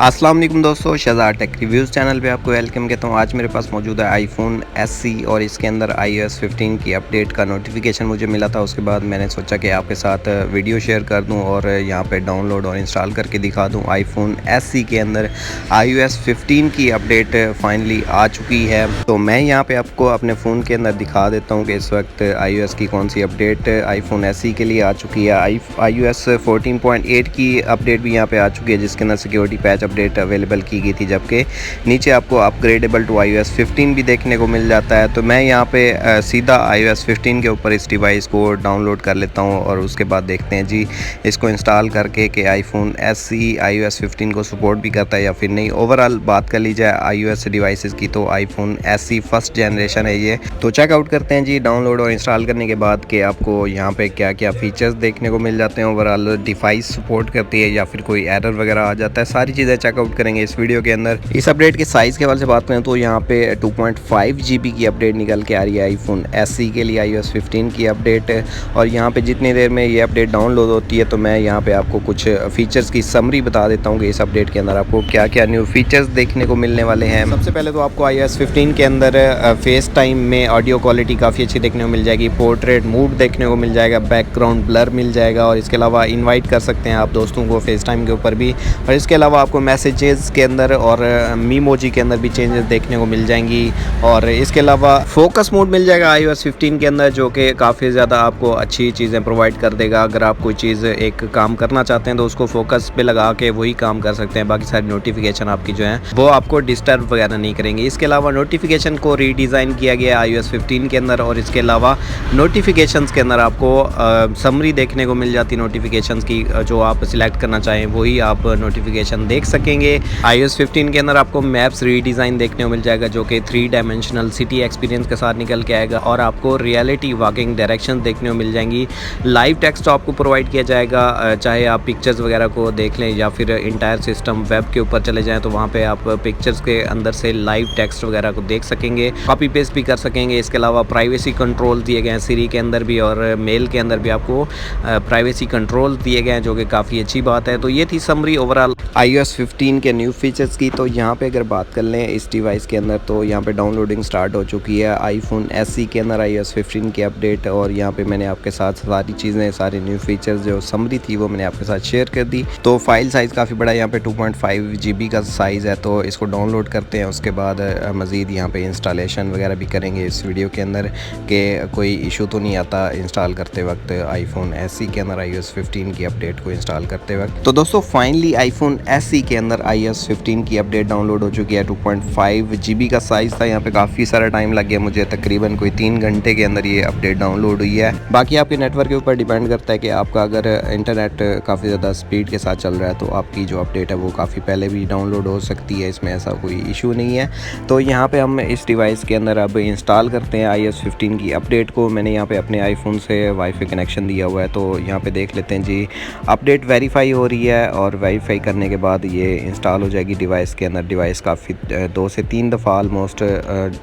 अस्सलाम वालेकुम दोस्तों, शहजाद टेक रिव्यूज़ चैनल पे आपको वेलकम कहता हूँ। आज मेरे पास मौजूद है आईफोन SE और इसके अंदर iOS 15 की अपडेट का नोटिफिकेशन मुझे मिला था। उसके बाद मैंने सोचा कि आपके साथ वीडियो शेयर कर दूं और यहाँ पे डाउनलोड और इंस्टॉल करके दिखा दूं। आईफोन SE के अंदर iOS 15 की अपडेट फाइनली आ चुकी है। तो मैं यहाँ पे आपको अपने फ़ोन के अंदर दिखा देता हूँ कि इस वक्त iOS की कौन सी अपडेट आईफोन SE के लिए आ चुकी है। iOS 14.8 की अपडेट भी यहाँ पे आ चुकी है, जिसके अंदर सिक्योरिटी पैच अपडेट अवेलेबल की गई थी, जबकि नीचे आपको अपग्रेडेबल टू iOS 15 भी देखने को मिल जाता है। तो मैं यहाँ पे सीधा iOS 15 के ऊपर इस डिवाइस को डाउनलोड कर लेता हूँ और उसके बाद देखते हैं जी इसको इंस्टॉल करके कि आईफोन SE iOS 15 को सपोर्ट भी करता है या फिर नहीं। ओवरऑल बात कर ली जाए iOS डिवाइसेस की तो आईफोन SE फर्स्ट जनरेशन है ये। तो चेकआउट करते हैं जी डाउनलोड और इंस्टॉल करने के बाद कि आपको यहाँ पे क्या क्या फीचर्स देखने को मिल जाते हैं, ओवरऑल डिवाइस सपोर्ट करती है या फिर कोई एरर वगैरह आ जाता है, सारी चीज़ें चेकआउट करेंगे इस वीडियो के अंदर। इस अपडेट के साइज़ के हवाले से बात करें तो यहाँ पे 2.5 GB की अपडेट निकल के आ रही है आईफोन SE के लिए iOS 15 की अपडेट। और यहाँ पे जितनी देर में ये अपडेट डाउनलोड होती है तो मैं यहाँ पे आपको कुछ फीचर्स की समरी बता देता हूँ कि इस अपडेट के अंदर आपको क्या क्या न्यू फीचर्स देखने को मिलने वाले हैं। सबसे पहले तो आपको iOS 15 के अंदर फेस टाइम में ऑडियो क्वालिटी काफ़ी अच्छी देखने को मिल जाएगी, पोर्ट्रेट मोड देखने को मिल जाएगा, बैकग्राउंड ब्लर मिल जाएगा और इसके अलावा इन्वाइट कर सकते हैं आप दोस्तों को फेस टाइम के ऊपर भी। और इसके अलावा आपको मैसेजेस के अंदर और मीमोजी के अंदर भी चेंजेस देखने को मिल जाएंगी। और इसके अलावा फोकस मोड मिल जाएगा iOS 15 के अंदर, जो कि काफ़ी ज़्यादा आपको अच्छी चीज़ें प्रोवाइड कर देगा। अगर आप कोई चीज़ एक काम करना चाहते हैं तो उसको फोकस पे लगा के वही काम कर सकते हैं, बाकी सारी नोटिफिकेशन आपकी जो है वो आपको डिस्टर्ब वगैरह नहीं करेंगे। इसके अलावा नोटिफिकेशन को रीडिज़ाइन किया गया iOS 15 के अंदर और इसके अलावा नोटिफिकेशंस के अंदर आपको समरी देखने को मिल जाती है नोटिफिकेशंस की, जो आप सिलेक्ट करना चाहें वही आप नोटिफिकेशन देख सकेंगे। iOS 15 के अंदर आपको मैप्स रीडिज़ाइन देखने को मिल जाएगा, जो कि 3 डायमेंशनल सिटी एक्सपीरियंस के साथ निकल के आएगा और आपको रियलिटी वॉकिंग डायरेक्शन देखने को मिल जाएंगी। लाइव टेक्स्ट आपको प्रोवाइड किया जाएगा, चाहे आप पिक्चर्स वगैरह को देख लें या फिर इंटायर सिस्टम वेब के ऊपर चले जाएँ तो वहाँ पर आप पिक्चर्स के अंदर से लाइव टेक्स्ट वगैरह को देख सकेंगे, कॉपी पेस्ट भी कर सकेंगे। इसके अलावा प्राइवेसी कंट्रोल दिए गए हैं सीरी के अंदर भी और मेल के अंदर भी आपको प्राइवेसी कंट्रोल दिए गए हैं, जो कि काफ़ी अच्छी बात है। तो ये थी समरी ओवरऑल iOS 15 के न्यू फीचर्स की। तो यहाँ पे अगर बात कर लें इस डिवाइस के अंदर तो यहाँ पे डाउनलोडिंग स्टार्ट हो चुकी है आईफोन SE के अंदर iOS 15 की अपडेट। और यहाँ पे मैंने आपके साथ सारी चीज़ें, सारे न्यू फीचर्स जो समरी थी वो मैंने आपके साथ शेयर कर दी। तो फाइल साइज़ काफ़ी बड़ा है, यहाँ पे 2.5 GB का साइज़ है। तो इसको डाउनलोड करते हैं, उसके बाद मज़ीद यहाँ पे इंस्टॉलेशन वगैरह भी करेंगे इस वीडियो के अंदर कि कोई इशू तो नहीं आता इंस्टॉल करते वक्त आईफोन SE के अंदर iOS 15 की अपडेट को इंस्टॉल करते वक्त। तो दोस्तों फाइनली आईफोन SE के अंदर iOS 15 की अपडेट डाउनलोड हो चुकी है। 2.5 GB का साइज़ था, यहाँ पे काफ़ी सारा टाइम लग गया मुझे, तकरीबन कोई 3 घंटे के अंदर ये अपडेट डाउनलोड हुई है। बाकी आपके नेटवर्क के ऊपर डिपेंड करता है कि आपका अगर इंटरनेट काफ़ी ज़्यादा स्पीड के साथ चल रहा है तो आपकी जो अपडेट है वो काफ़ी पहले भी डाउनलोड हो सकती है, इसमें ऐसा कोई इशू नहीं है। तो यहाँ पे हम इस डिवाइस के अंदर अब इंस्टॉल करते हैं iOS 15 की अपडेट को। मैंने यहाँ पे अपने आईफोन से वाईफाई कनेक्शन दिया हुआ है, तो यहाँ पे देख लेते हैं जी अपडेट वेरीफाई हो रही है और वेरीफाई करने के बाद ये इंस्टॉल हो जाएगी डिवाइस के अंदर। डिवाइस काफ़ी 2 से 3 दफ़ा ऑलमोस्ट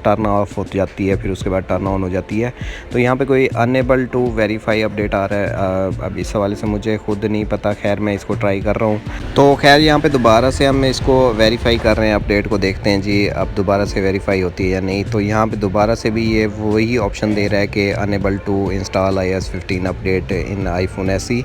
टर्न ऑफ हो जाती है, फिर उसके बाद टर्न ऑन हो जाती है। तो यहाँ पे कोई अनेबल टू वेरीफाई अपडेट आ रहा है, अब इस हवाले से मुझे खुद नहीं पता, खैर मैं इसको ट्राई कर रहा हूँ। तो खैर यहाँ पे दोबारा से हम इसको वेरीफाई कर रहे हैं अपडेट को, देखते हैं जी अब दोबारा से वेरीफाई होती है या नहीं। तो यहाँ पे दोबारा से भी ये वही ऑप्शन दे रहा है कि unable to install iOS 15 update in iPhone SE।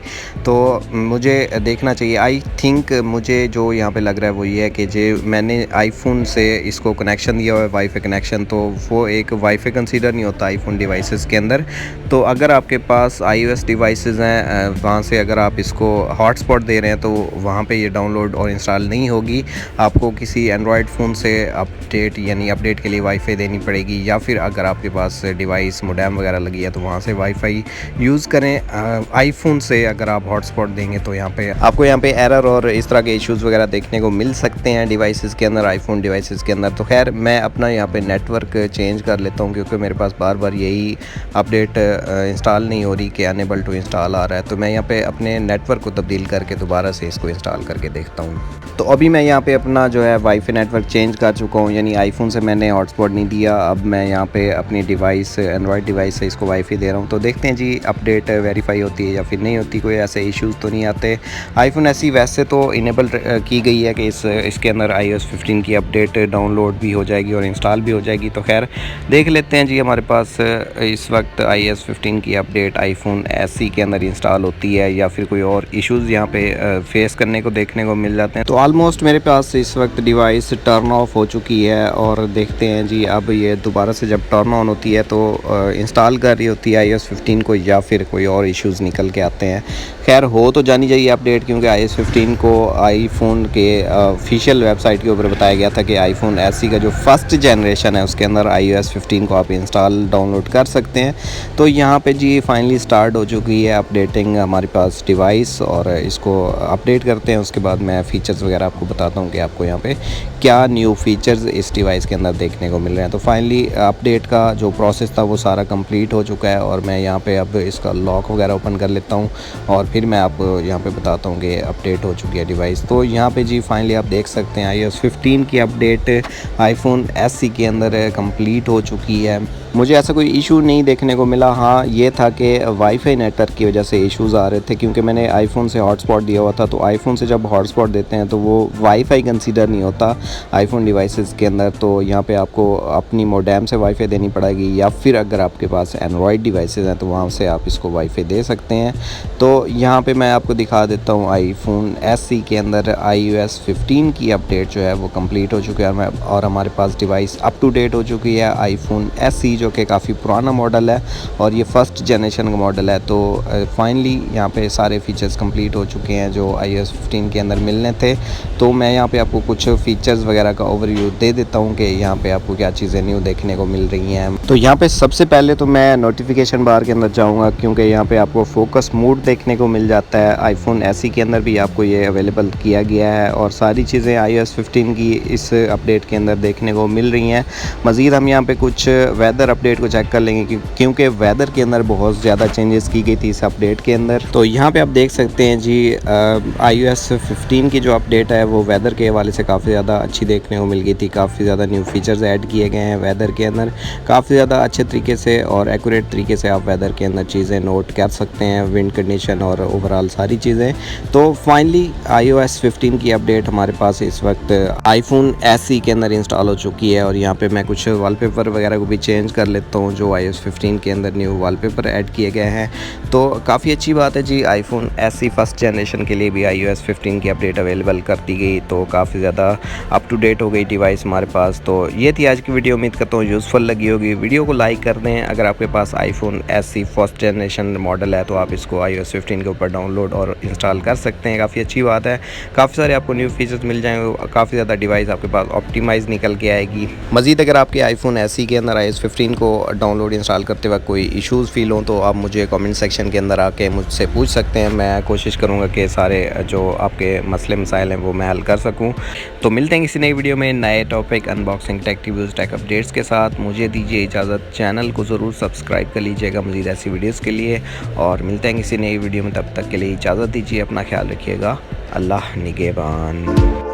तो मुझे देखना चाहिए, आई थिंक मुझे जो यहाँ पे लग रहा है वो ये है कि जो मैंने आईफोन से इसको कनेक्शन दिया हुआ है वाईफाई कनेक्शन, तो वो एक वाईफाई कंसीडर नहीं होता आईफोन डिवाइसेस के अंदर। तो अगर आपके पास iOS डिवाइसेस हैं वहाँ से अगर आप इसको हॉटस्पॉट दे रहे हैं तो वहाँ पे ये डाउनलोड और इंस्टॉल नहीं होगी। आपको किसी एंड्रॉयड फ़ोन से अपडेट यानी अपडेट के लिए वाईफाई देनी पड़ेगी, या फिर अगर आपके पास डिवाइस मोडेम वगैरह लगी है तो वहाँ से वाईफाई यूज़ करें। आईफोन से अगर आप हॉटस्पॉट देंगे तो यहाँ पे आपको यहाँ पे एरर और इस तरह के इश्यूज़ वगैरह देखने को मिल सकते हैं डिवाइसेस के अंदर, आईफोन डिवाइसेस के अंदर। तो खैर मैं अपना यहाँ पे नेटवर्क चेंज कर लेता हूँ, क्योंकि मेरे पास बार बार यही अपडेट इंस्टॉल नहीं हो रही कि अनेबल टू इंस्टॉल आ रहा है। तो मैं यहाँ पे अपने नेटवर्क को तब्दील करके दोबारा से इसको इंस्टॉल करके देखता हूँ। तो अभी मैं यहाँ पे अपना जो है वाईफाई नेटवर्क चेंज कर चुका हूँ, यानी आईफोन से मैंने हॉटस्पॉट नहीं दिया, अब मैं यहाँ पे अपनी डिवाइस एंड्रॉयड डिवाइस से इसको वाईफाई दे रहा हूँ। तो देखते हैं जी अपडेट वेरीफाई होती है या फिर नहीं होती, कोई ऐसे इश्यूज़ तो नहीं आते। आईफोन SE वैसे तो इनेबल की गई है कि इसके अंदर iOS 15 की अपडेट डाउनलोड भी हो जाएगी और इंस्टॉल भी हो जाएगी। तो खैर देख लेते हैं जी, हमारे पास इस वक्त iOS 15 की अपडेट आईफोन SE के अंदर इंस्टॉल होती है या फिर कोई और इश्यूज़ यहाँ पे फेस करने को देखने को मिल जाते हैं। तो ऑलमोस्ट मेरे पास इस वक्त डिवाइस टर्न ऑफ हो चुकी है और देखते हैं जी अब ये दोबारा से जब टर्न ऑन होती है तो इंस्टॉल कर रही होती है iOS 15 को या फिर कोई और इश्यूज़ निकल के आते हैं। खैर हो तो जानी चाहिए अपडेट, क्योंकि iOS 15 को आईफोन के ऑफिशियल वेबसाइट के ऊपर बताया गया था कि आईफोन SE का जो फर्स्ट जनरेशन है उसके अंदर iOS 15 को आप इंस्टॉल डाउनलोड कर सकते हैं। तो यहाँ पे जी फाइनली स्टार्ट हो चुकी है अपडेटिंग हमारे पास डिवाइस, और इसको अपडेट करते हैं। उसके बाद मैं फ़ीचर्स वगैरह आपको बताता हूँ कि आपको यहाँ पे क्या न्यू फीचर्स इस डिवाइस के अंदर देखने को मिल रहे हैं। तो फाइनली अपडेट का जो प्रोसेस था वो सारा कंप्लीट हो चुका है और मैं यहाँ पे अब इसका लॉक वगैरह ओपन कर लेता हूँ और फिर मैं आपको यहाँ पे बताता हूँ कि अपडेट हो चुकी है डिवाइस। तो यहाँ पे जी फाइनली आप देख सकते हैं iOS 15 की अपडेट आईफोन SE के अंदर कंप्लीट हो चुकी है। मुझे ऐसा कोई इशू नहीं देखने को मिला। हाँ ये था कि वाईफाई नेटवर्क की वजह से इश्यूज़ आ रहे थे, क्योंकि मैंने आईफोन से हॉटस्पॉट दिया हुआ था। तो आईफोन से जब हॉटस्पॉट देते हैं तो वो वाईफाई कंसीडर नहीं होता आईफोन डिवाइसेस के अंदर। तो यहाँ पे आपको अपनी मोडेम से वाईफाई देनी पड़ेगी, या फिर अगर आपके पास एंड्रॉयड डिवाइसेस हैं तो वहाँ से आप इसको वाईफाई दे सकते हैं। तो यहाँ पे मैं आपको दिखा देता हूँ आईफोन SE के अंदर iOS 15 की अपडेट जो है वो कंप्लीट हो चुकी है और हमारे पास डिवाइस अप टू डेट हो चुकी है। आईफोन SE जो कि काफ़ी पुराना मॉडल है और ये फर्स्ट जनरेशन का मॉडल है। तो फाइनली यहाँ पे सारे फीचर्स कंप्लीट हो चुके हैं जो iOS 15 के अंदर मिलने थे। तो मैं यहाँ पे आपको कुछ फीचर्स वगैरह का ओवरव्यू दे देता हूँ कि यहाँ पे आपको क्या चीज़ें न्यू देखने को मिल रही हैं। तो यहाँ पे सबसे पहले तो मैं नोटिफिकेशन बार के अंदर जाऊँगा, क्योंकि यहाँ पे आपको फोकस मोड देखने को मिल जाता है। आईफोन SE के अंदर भी आपको ये अवेलेबल किया गया है और सारी चीज़ें iOS 15 की इस अपडेट के अंदर देखने को मिल रही हैं। मज़ीद हम यहाँ पे कुछ वेदर अपडेट को चेक कर लेंगे, क्योंकि वेदर के अंदर बहुत ज़्यादा चेंजेस की गई थी इस अपडेट के अंदर। तो यहाँ पे आप देख सकते हैं जी iOS 15 की जो अपडेट है वो वेदर के हवाले से काफ़ी ज़्यादा अच्छी देखने को मिल गई थी। काफ़ी ज़्यादा न्यू फीचर्स ऐड किए गए हैं वेदर के अंदर। काफ़ी ज़्यादा अच्छे तरीके से और एक्यूरेट तरीके से आप वेदर के अंदर चीज़ें नोट कर सकते हैं, विंड कंडीशन और ओवरऑल सारी चीज़ें। तो फाइनली iOS 15 की अपडेट हमारे पास इस वक्त आईफोन SE के अंदर इंस्टॉल हो चुकी है और यहाँ पे मैं कुछ वॉलपेपर वगैरह को भी चेंज कर लेता हूँ जो iOS 15 के अंदर न्यू वॉलपेपर ऐड किए गए हैं। तो काफ़ी अच्छी बात है जी, आईफोन SE फर्स्ट जनरेशन के लिए भी iOS 15 की अपडेट अवेलेबल कर दी गई। तो काफ़ी ज़्यादा अप टू डेट हो गई डिवाइस हमारे पास। तो ये थी आज की वीडियो, उम्मीद करता हूँ यूज़फुल लगी होगी। वीडियो को लाइक कर दें। अगर आपके पास iPhone SE first generation model है तो आप इसको iOS 15 के ऊपर डाउनलोड और इंस्टॉल कर सकते हैं। काफ़ी अच्छी बात है, काफ़ी सारे आपको न्यू फीचर्स मिल जाएंगे, काफ़ी ज़्यादा डिवाइस आपके पास ऑप्टिमाइज़ निकल के आएगी। मज़ीद अगर आपके आईफोन SE के अंदर iOS 15 को डाउनलोड इंस्टॉल करते वक्त कोई इश्यूज़ फील हों तो आप मुझे कमेंट सेक्शन के अंदर आके मुझसे पूछ सकते हैं। मैं कोशिश करूँगा कि सारे जो आपके मसले मसाइल हैं वो मैं हल कर सकूँ। तो मिलते हैं किसी नई वीडियो में नए topic, unboxing, tech reviews, tech updates के साथ। मुझे दीजिए इजाज़त, चैनल को ज़रूर सब्सक्राइब कर लीजिएगा मज़ीद ऐसी वीडियोज़ के लिए। और मिलते हैं किसी नई वीडियो में, तब तक के लिए इजाज़त दीजिए, अपना ख्याल रखिएगा। अल्लाह निगहबान।